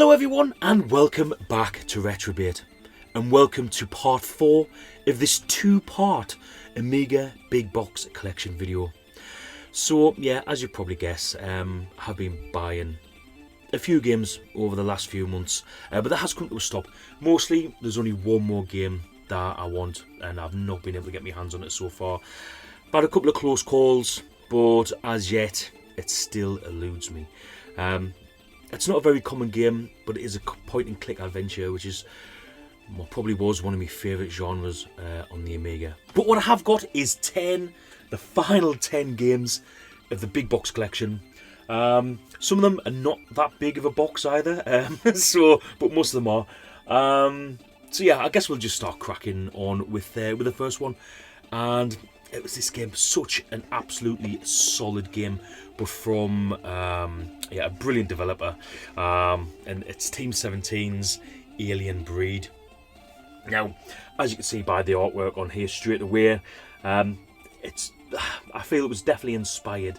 Hello everyone and welcome back to RetroB8 and welcome to part 4 of this two-part Amiga Big Box Collection video. So yeah, as you probably guess, I've been buying a few games over the last few months, but that has come to a stop. Mostly there's only one more game that I want and I've not been able to get my hands on it so far. I've had a couple of close calls, but as yet it still eludes me. It's not a very common game, but it is a point-and-click adventure, which is, well, probably was one of my favourite genres on the Amiga. But what I have got is the final 10 games of the Big Box Collection. Some of them are not that big of a box either, but most of them are. So yeah, I guess we'll just start cracking on with the first one. And it was this game, such an absolutely solid game, but from a brilliant developer, and it's Team 17's Alien Breed. Now, as you can see by the artwork on here straight away, I feel it was definitely inspired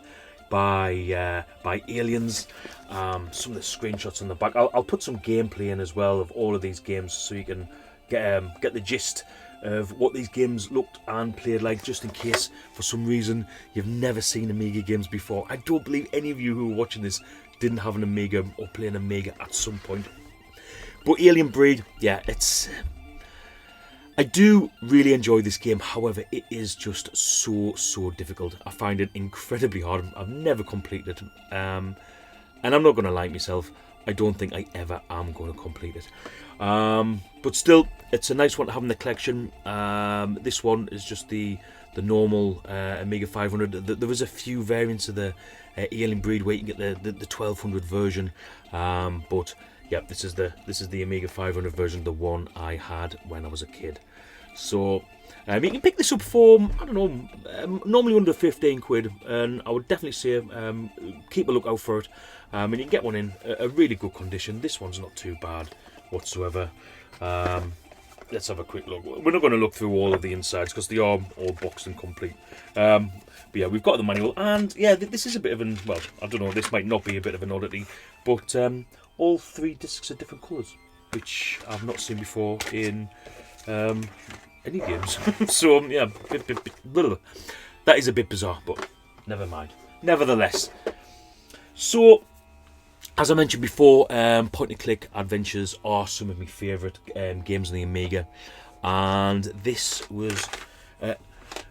by Aliens. Some of the screenshots on the back. I'll put some gameplay in as well of all of these games, so you can get the gist of what these games looked and played like, just in case for some reason you've never seen Amiga games before. I don't believe any of you who are watching this didn't have an Amiga or play an Amiga at some point. But Alien Breed, yeah, I do really enjoy this game. However, it is just so difficult. I find it incredibly hard. I've never completed it, and I'm not going to lie to myself, I don't think I ever am going to complete it. But still, it's a nice one to have in the collection. This one is just the normal Amiga 500. There is a few variants of the Alien Breed where you can get the 1200 version. But yeah, this is the Amiga 500 version, the one I had when I was a kid. So you can pick this up for, I don't know, normally under 15 quid, and I would definitely say keep a lookout for it. And you can get one in a really good condition. This one's not too bad whatsoever. Let's have a quick look. We're not going to look through all of the insides because they are all boxed and complete. But yeah, we've got the manual, and yeah, this is a bit of an, well, I don't know, this might not be a bit of an oddity, but all 3 discs are different colours, which I've not seen before in any games. So yeah, that is a bit bizarre, but never mind. Nevertheless, so as I mentioned before, point-and-click adventures are some of my favourite games on the Amiga, and this was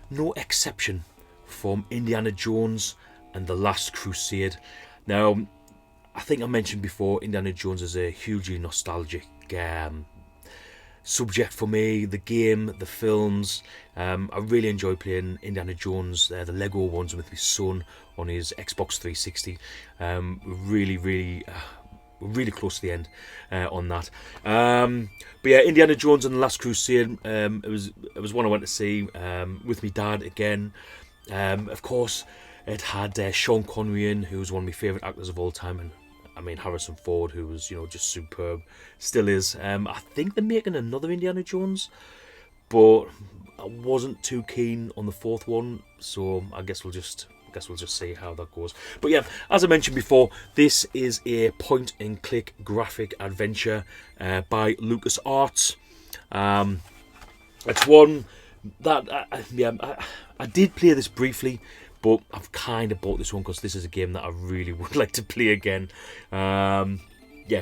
no exception from Indiana Jones and the Last Crusade. Now, I think I mentioned before, Indiana Jones is a hugely nostalgic subject for me. The game, the films, I really enjoy playing Indiana Jones, the Lego ones, with my son on his Xbox 360. Really close to the end on that. But yeah, Indiana Jones and the Last Crusade, it was one I went to see with my dad again. Of course, it had Sean Connery in, who was one of my favourite actors of all time, and I mean Harrison Ford, who was, you know, just superb, still is. I think they're making another Indiana Jones, but I wasn't too keen on the 4th one, so I guess we'll just see how that goes. But yeah, as I mentioned before, this is a point-and-click graphic adventure by LucasArts. It's one that I did play this briefly, but I've kind of bought this one because this is a game that I really would like to play again. Yeah,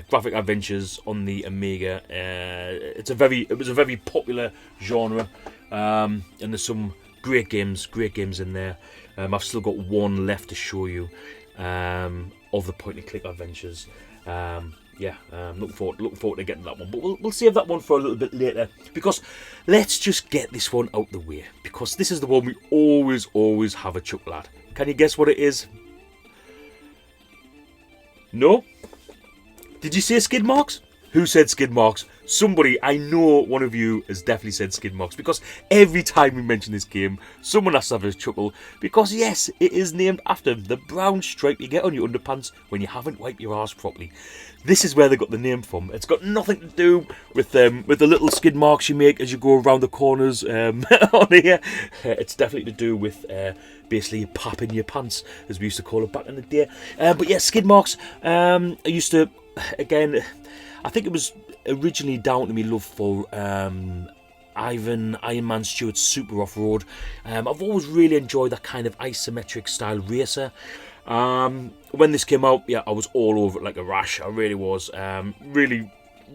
graphic adventures on the Amiga. It was a very popular genre, and there's some great games in there. I've still got one left to show you of the point-and-click adventures. Looking forward to getting that one, but we'll save that one for a little bit later, because let's just get this one out the way, because this is the one we always have a chuckle at. Can you guess what it is? No? Did you say Skidmarks? Who said Skidmarks? Somebody, I know one of you has definitely said Skidmarks, because every time we mention this game, someone has to have a chuckle, because yes, it is named after the brown stripe you get on your underpants when you haven't wiped your arse properly. This is where they got the name from. It's got nothing to do with the little skid marks you make as you go around the corners on here. It's definitely to do with basically pap in your pants, as we used to call it back in the day. But yeah, skid marks. I used to again, I think it was originally down to me love for Iron Man Stewart's Super Off-Road. I've always really enjoyed that kind of isometric style racer. When this came out, yeah, I was all over it like a rash. I really was.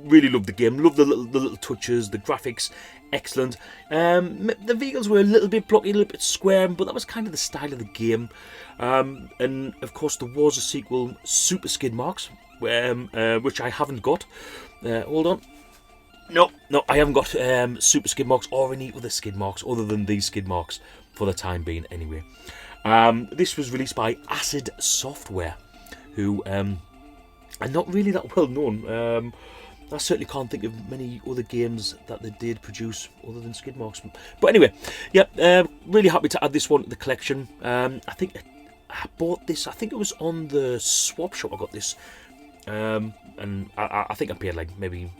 Really loved the game. Loved the little touches, the graphics, excellent. The vehicles were a little bit blocky, a little bit square, but that was kind of the style of the game. And of course, there was a sequel, Super Skidmarks, which I haven't got. Hold on. No, I haven't got Super Skidmarks or any other Skidmarks other than these Skidmarks for the time being, anyway. This was released by Acid Software, who are not really that well known. I certainly can't think of many other games that they did produce other than Skidmarks. But anyway, yeah, really happy to add this one to the collection. I think I bought this, I think it was on the swap shop I got this. And I think I paid like maybe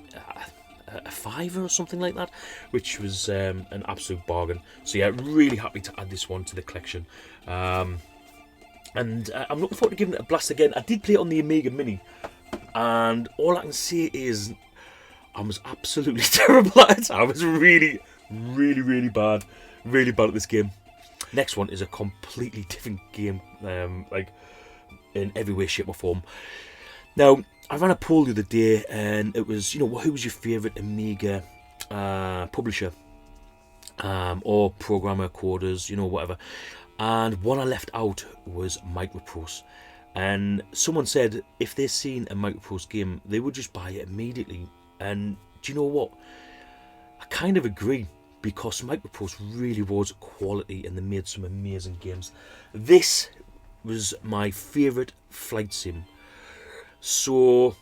a $5 or something like that, which was an absolute bargain. So yeah, really happy to add this one to the collection. And I'm looking forward to giving it a blast again. I did play it on the Amiga Mini, and all I can say is I was absolutely terrible at it. I was really bad at this game. Next one is a completely different game, like in every way, shape or form. Now, I ran a poll the other day, and it was, who was your favourite Amiga publisher or programmer, coders, whatever. And one I left out was Microproe. And someone said if they'd seen a Microproe game, they would just buy it immediately. And do you know what? I kind of agree, because Microproe really was quality and they made some amazing games. This was my favourite flight sim. So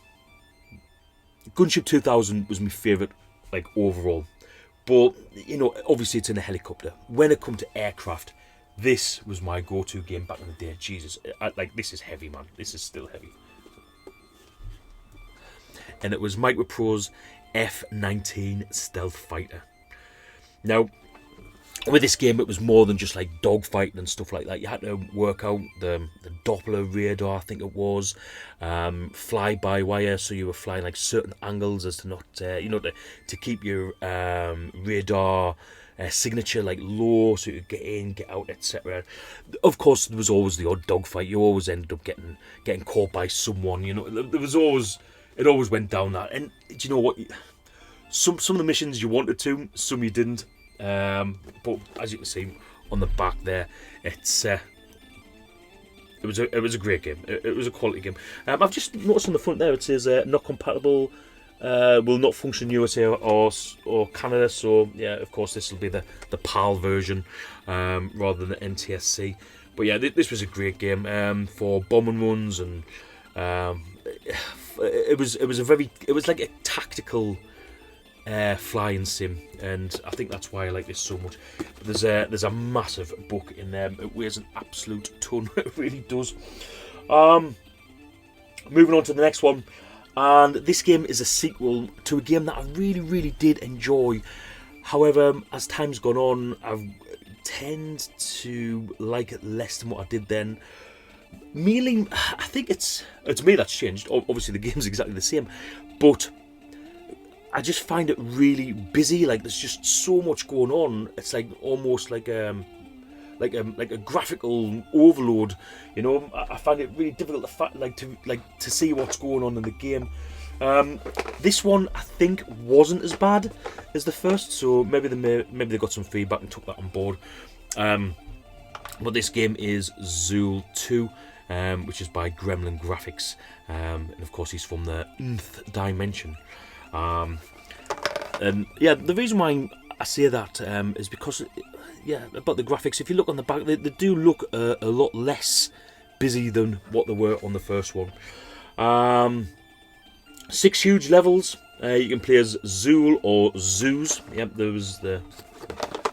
Gunship 2000 was my favourite, like, overall. But, obviously it's in a helicopter. When it come to aircraft, this was my go-to game back in the day. Jesus, this is heavy, man. This is still heavy. And it was Microproe's F-19 Stealth Fighter. Now, with this game, it was more than just like dogfighting and stuff like that. You had to work out the Doppler radar, I think it was, fly-by-wire, so you were flying like certain angles as to not, to keep your radar signature like low, so you could get in, get out, etc. Of course, there was always the odd dogfight. You always ended up getting caught by someone. There was always, it always went down that. And do you know what? Some of the missions you wanted to, some you didn't. But as you can see on the back there, it was a great game. It was a quality game. I've just noticed on the front there it says not compatible, will not function in USA or Canada. So yeah, of course this will be the PAL version rather than the NTSC. But yeah, this was a great game for bombing runs, and it was like a tactical flying sim, and I think that's why I like this so much. There's a massive book in there. It weighs an absolute ton. It really does. Moving on to the next one, and this game is a sequel to a game that I really did enjoy. However, as time's gone on, I've tend to like it less than what I did then. Mainly, I think it's me that's changed. Obviously, the game's exactly the same, but I just find it really busy. Like, there's just so much going on. It's like almost like a graphical overload. I find it really difficult to see what's going on in the game. This one I think wasn't as bad as the first, so maybe they got some feedback and took that on board. But this game is Zool 2, which is by Gremlin Graphics, and of course he's from the Nth Dimension. And yeah, the reason why I say that is because, about the graphics. If you look on the back, they do look a lot less busy than what they were on the first one. 6 huge levels. You can play as Zool or Zoos. Yep, there was the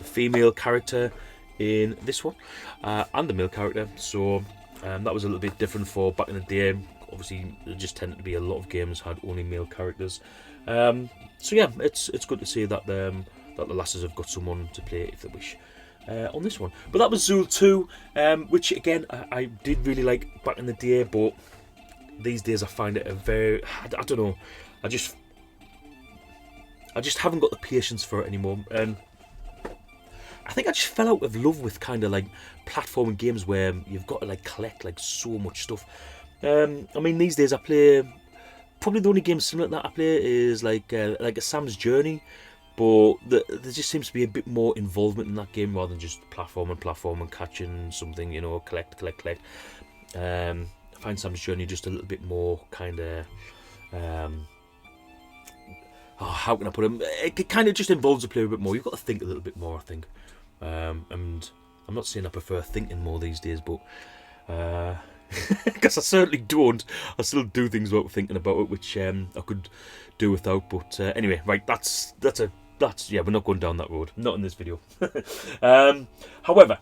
female character in this one, and the male character. So that was a little bit different for back in the day. Obviously, there just tended to be a lot of games had only male characters. So yeah, it's good to see that the lasses have got someone to play if they wish on this one. But that was Zool 2, which again I did really like back in the day, but these days I find it a very, I don't know, I just haven't got the patience for it anymore, and I think I just fell out of love with kind of like platforming games where you've got to like collect like so much stuff. I mean, these days I play, probably the only game similar to that I play is like a Sam's Journey, but there just seems to be a bit more involvement in that game rather than just platform and catching something, you know, collect. I find Sam's Journey just a little bit more kind of, how can I put it? It kind of just involves the player a bit more. You've got to think a little bit more, I think. And I'm not saying I prefer thinking more these days, but because I certainly don't. I still do things without thinking about it, which I could do without. But anyway, right, that's yeah, we're not going down that road. Not in this video. However,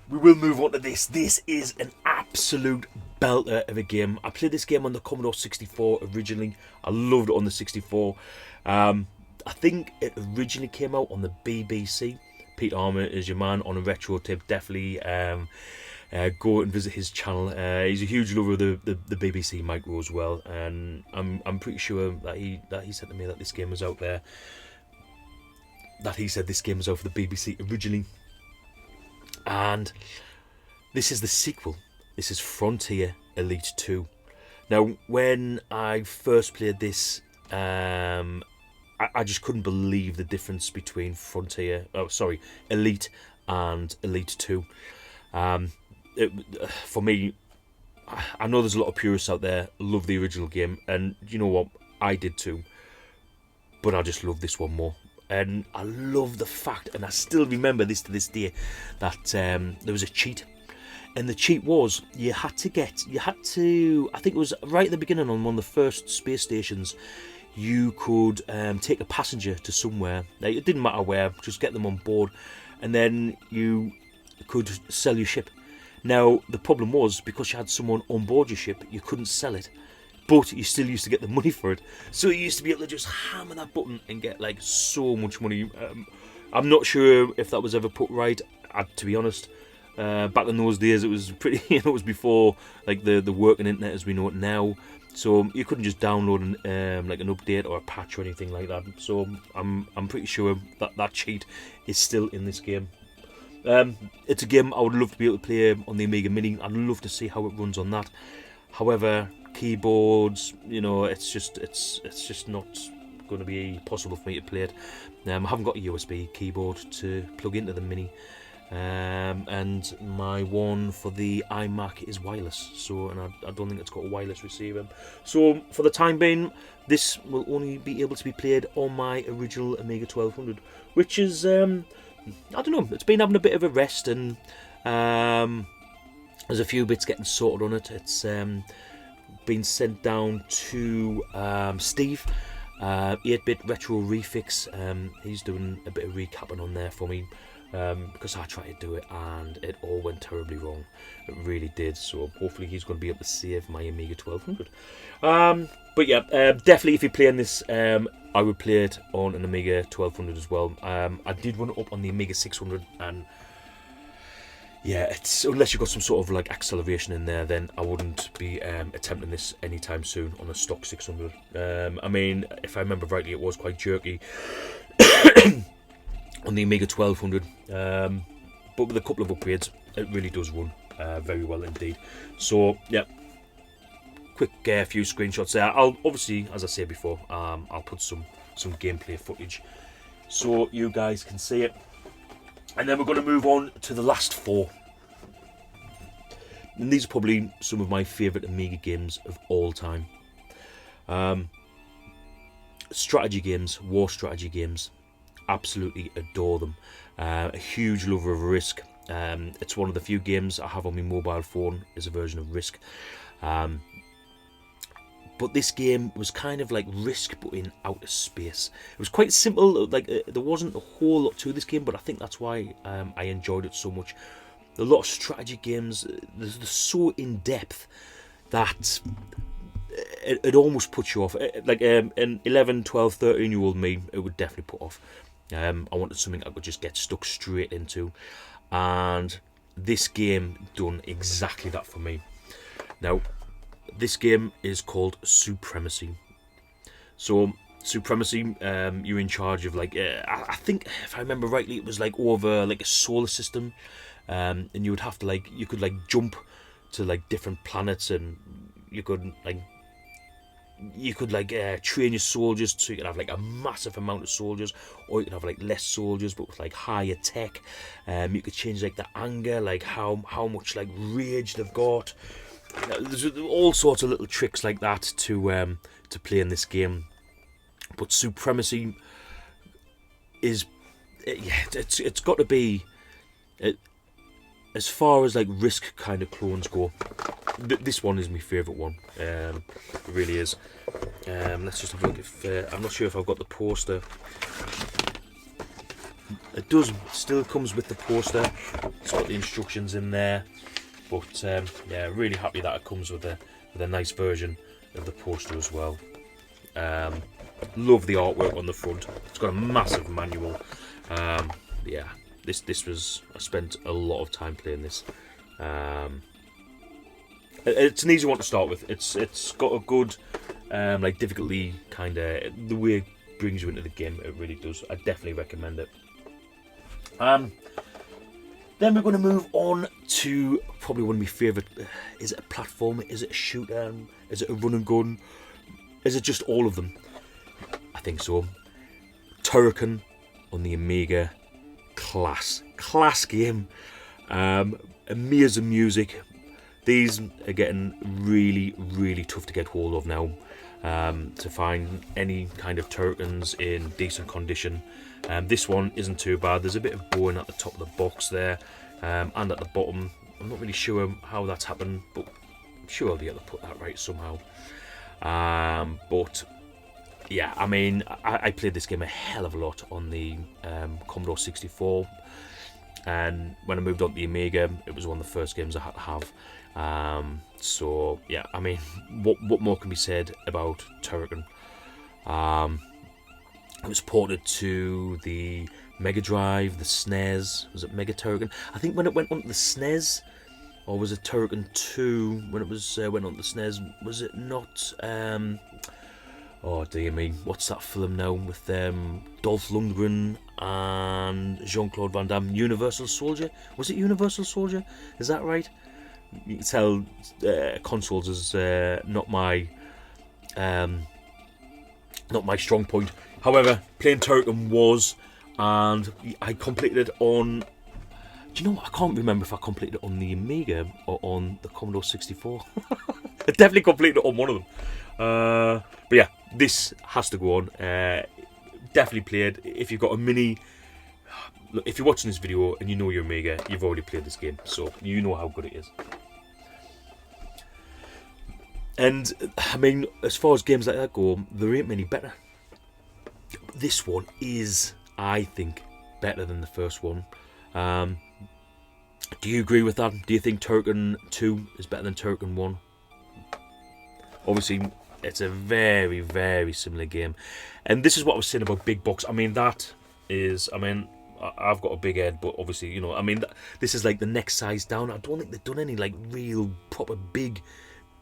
we will move on to this. This is an absolute belter of a game. I played this game on the Commodore 64 originally. I loved it on the 64. I think it originally came out on the BBC. Pete Onaretrotip is your man on a Retrotip. Definitely go and visit his channel. He's a huge lover of the BBC Micro as well, and I'm pretty sure that he said to me that this game was out there. That he said this game was out for the BBC originally. And this is the sequel. This is Frontier Elite 2. Now, when I first played this, I just couldn't believe the difference between Elite and Elite 2. For me, I know there's a lot of purists out there love the original game, and you know what, I did too. But I just love this one more. And I love the fact, and I still remember this to this day, that there was a cheat. And the cheat was, I think it was right at the beginning on one of the first space stations, you could take a passenger to somewhere. Now, it didn't matter where, just get them on board, and then you could sell your ship. Now, the problem was, because you had someone on board your ship, you couldn't sell it. But you still used to get the money for it. So you used to be able to just hammer that button and get like so much money. I'm not sure if that was ever put right, to be honest. Back in those days, it was pretty, it was before like the working internet as we know it now. So you couldn't just download like an update or a patch or anything like that. So I'm pretty sure that cheat is still in this game. It's a game I would love to be able to play on the Amiga Mini. I'd love to see how it runs on that. However, keyboards, you know, it's just not going to be possible for me to play it. I haven't got a USB keyboard to plug into the Mini, and my one for the iMac is wireless, so, and I don't think it's got a wireless receiver. So for the time being, this will only be able to be played on my original Amiga 1200, which is I don't know, it's been having a bit of a rest, and there's a few bits getting sorted on it. It's been sent down to Steve, 8-bit Retro Refix. He's doing a bit of recapping on there for me, because I tried to do it and it all went terribly wrong. It really did. So hopefully he's going to be able to save my Amiga 1200. But yeah, definitely if you're playing this, I would play it on an Amiga 1200 as well. I did run it up on the Amiga 600, and yeah, it's, unless you've got some sort of like acceleration in there, then I wouldn't be attempting this anytime soon on a stock 600. I mean, if I remember rightly, it was quite jerky on the Amiga 1200, but with a couple of upgrades, it really does run very well indeed. So yeah, quick few screenshots there. I'll obviously, as I said before, I'll put some gameplay footage so you guys can see it. And then we're going to move on to the last four. And these are probably some of my favourite Amiga games of all time. Strategy games, war strategy games. Absolutely adore them. A huge lover of Risk. It's one of the few games I have on my mobile phone is a version of Risk. But this game was kind of like Risk, but in outer space. It was quite simple, like there wasn't a whole lot to this game, but I think that's why I enjoyed it so much. A lot of strategy games, they're so in-depth that it almost puts you off. Like an 11, 12, 13-year-old me, it would definitely put off. I wanted something I could just get stuck straight into. And this game done exactly that for me. Now, this game is called Supremacy. So Supremacy, you're in charge of like I think if I remember rightly, it was like over like a solar system, and you would have to like you could like jump to like different planets, and you could train your soldiers so you could have like a massive amount of soldiers, or you could have like less soldiers but with like higher tech. You could change like the anger, like how much like rage they've got. There's all sorts of little tricks like that to play in this game. But Supremacy is, it's got to be, as far as like Risk kind of clones go, this one is my favourite one. It really is. Let's just have a look. If I'm not sure if I've got the poster. It does still comes with the poster. It's got the instructions in there. But yeah, really happy that it comes with a nice version of the poster as well. Love the artwork on the front. It's got a massive manual. Yeah, this was, I spent a lot of time playing this. It's an easy one to start with. It's got a good like difficulty kind of, the way it brings you into the game. It really does. I definitely recommend it. Then we're going to move on to probably one of my favourite. Is it a platformer? Is it a shooter? Is it a run and gun? Is it just all of them? I think so. Turrican on the Amiga. Class game. Amazing music. These are getting really tough to get hold of now. To find any kind of Turricans in decent condition. This one isn't too bad. There's a bit of bowing at the top of the box there, and at the bottom. I'm not really sure how that's happened, but I'm sure I'll be able to put that right somehow. But yeah, I mean, I played this game a hell of a lot on the Commodore 64, and when I moved on to the Amiga, it was one of the first games I had to have. So yeah, I mean, what more can be said about Turrican? It was ported to the Mega Drive, the SNES. Was it Mega Turrican? I think when it went on to the SNES, or was it Turrican 2 when it was went on to the SNES? Was it not? Oh dear me, what's that film now with Dolph Lundgren and Jean-Claude Van Damme? Universal Soldier? Was it Universal Soldier? Is that right? You can tell consoles is not my strong point. However, playing Turrican was, and I completed it on. Do you know what? I can't remember if I completed it on the Amiga or on the Commodore 64. I definitely completed it on one of them. But yeah, this has to go on. Definitely played. If you've got a mini. Look, if you're watching this video and you know your Amiga, you've already played this game, so you know how good it is. And I mean, as far as games like that go, there ain't many better. This one is, I think, better than the first one. Do you agree with that? Do you think Turrican 2 is better than Turrican 1? Obviously, it's a very similar game. And this is what I was saying about big box. I mean, that is, I mean, I've got a big head, but obviously, you know, I mean, this is like the next size down. I don't think they've done any like real proper big.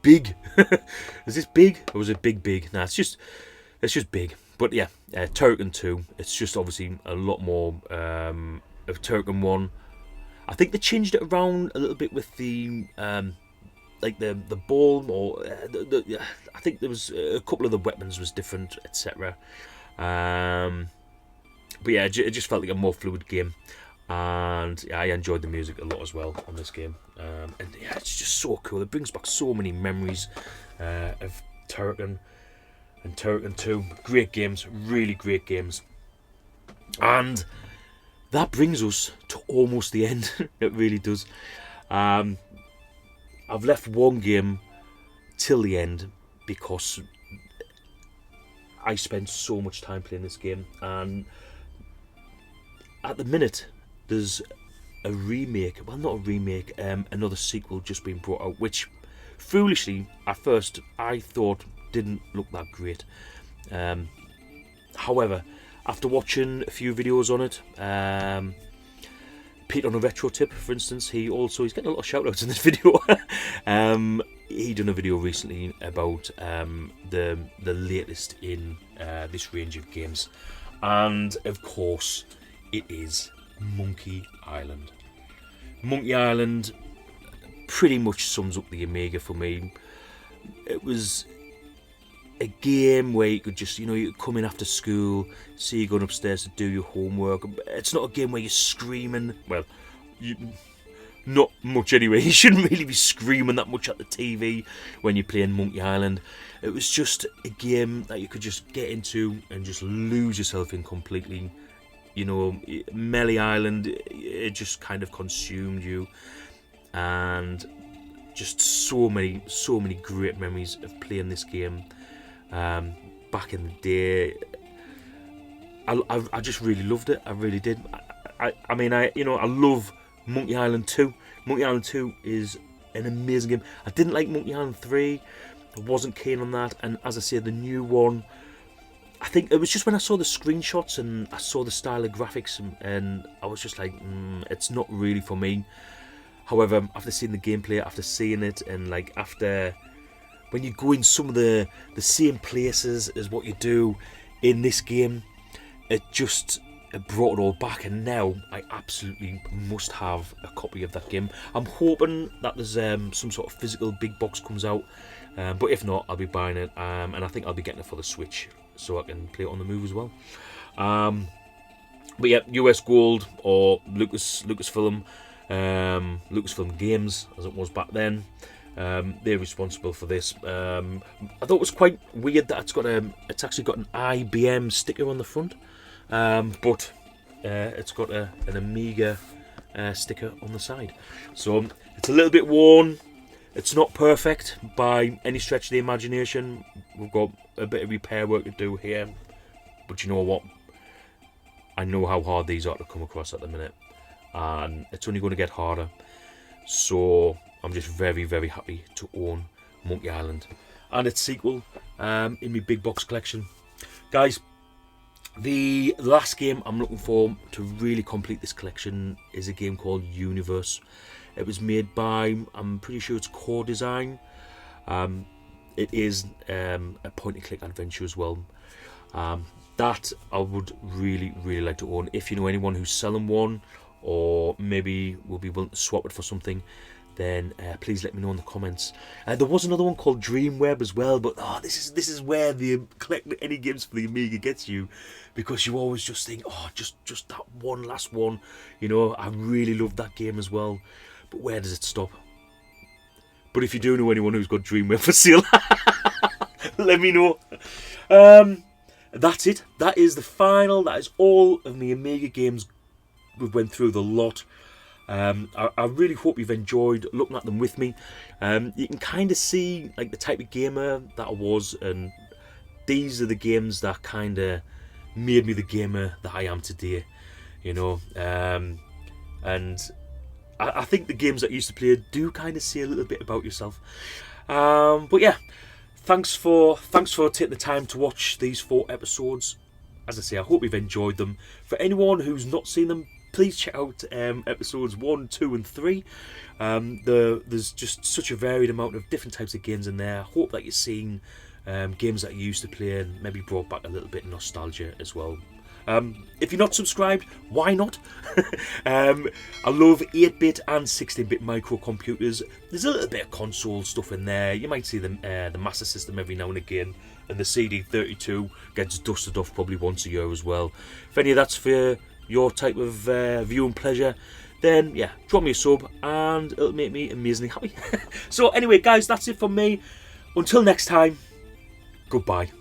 Is this big or is it big? Nah, it's just big. But yeah, Turrican 2, it's just obviously a lot more of Turrican 1. I think they changed it around a little bit with the like the ball, or I think there was a couple of the weapons was different, etc. But yeah, it just felt like a more fluid game, and yeah, I enjoyed the music a lot as well on this game. And yeah, it's just so cool. It brings back so many memories of Turrican and Turrican 2. Great games, really great games. And that brings us to almost the end. It really does. I've left one game till the end because I spent so much time playing this game, and at the minute there's a remake, well, not a remake, another sequel just being brought out, which foolishly at first I thought didn't look that great. However, after watching a few videos on it, Pete Onaretrotip, for instance, he's getting a lot of shout outs in this video. he done a video recently about the latest in this range of games, and of course it is Monkey Island. Monkey Island pretty much sums up the Amiga for me. It was a game where you could just, you could come in after school, see you going upstairs to do your homework. It's not a game where you're screaming. Well, not much anyway. You shouldn't really be screaming that much at the TV when you're playing Monkey Island. It was just a game that you could just get into and just lose yourself in completely. Melee Island, it just kind of consumed you, and just so many great memories of playing this game back in the day. I just really loved it. I really did. I mean, I love Monkey Island 2. Monkey Island 2 is an amazing game. I didn't like Monkey Island 3. I wasn't keen on that. And as I say, the new one, I think it was just when I saw the screenshots and I saw the style of graphics, and I was just like, it's not really for me. However, after seeing the gameplay, after seeing it, and like after when you go in some of the same places as what you do in this game, it brought it all back, and now I absolutely must have a copy of that game. I'm hoping that there's some sort of physical big box comes out, but if not, I'll be buying it, and I think I'll be getting it for the Switch so I can play it on the move as well. But yeah, US Gold or Lucasfilm Games, as it was back then. They're responsible for this. I thought it was quite weird that it's actually got an IBM sticker on the front, but it's got an Amiga sticker on the side. So it's a little bit worn. It's not perfect by any stretch of the imagination. We've got a bit of repair work to do here, but you know what? I know how hard these are to come across at the minute, and it's only going to get harder. So I'm just very, very happy to own Monkey Island and its sequel in my big box collection. Guys, the last game I'm looking for to really complete this collection is a game called Universe. It was made by, I'm pretty sure it's Core Design. It is a point-and-click adventure as well. That I would really, really like to own. If you know anyone who's selling one, or maybe will be willing to swap it for something, then please let me know in the comments. There was another one called Dreamweb as well, but this is where the collecting any games for the Amiga gets you, because you always just think, just that one last one. I really loved that game as well, but where does it stop? But if you do know anyone who's got Dreamweb for sale, let me know. That's it. That is the final. That is all of the Amiga games. We've went through the lot. I really hope you've enjoyed looking at them with me. You can kind of see like the type of gamer that I was, and these are the games that kind of made me the gamer that I am today. And I think the games that you used to play do kind of say a little bit about yourself. But yeah, thanks for taking the time to watch these 4 episodes. As I say, I hope you've enjoyed them. For anyone who's not seen them, please check out episodes 1, 2 and 3. There's just such a varied amount of different types of games in there. I hope that you're seeing games that you used to play and maybe brought back a little bit of nostalgia as well. If you're not subscribed, why not? I love 8-bit and 16-bit microcomputers. There's a little bit of console stuff in there. You might see the Master System every now and again, and the CD32 gets dusted off probably once a year as well. If any of that's for your type of viewing pleasure, then yeah, drop me a sub and it'll make me amazingly happy. So anyway, guys, that's it from me. Until next time, goodbye.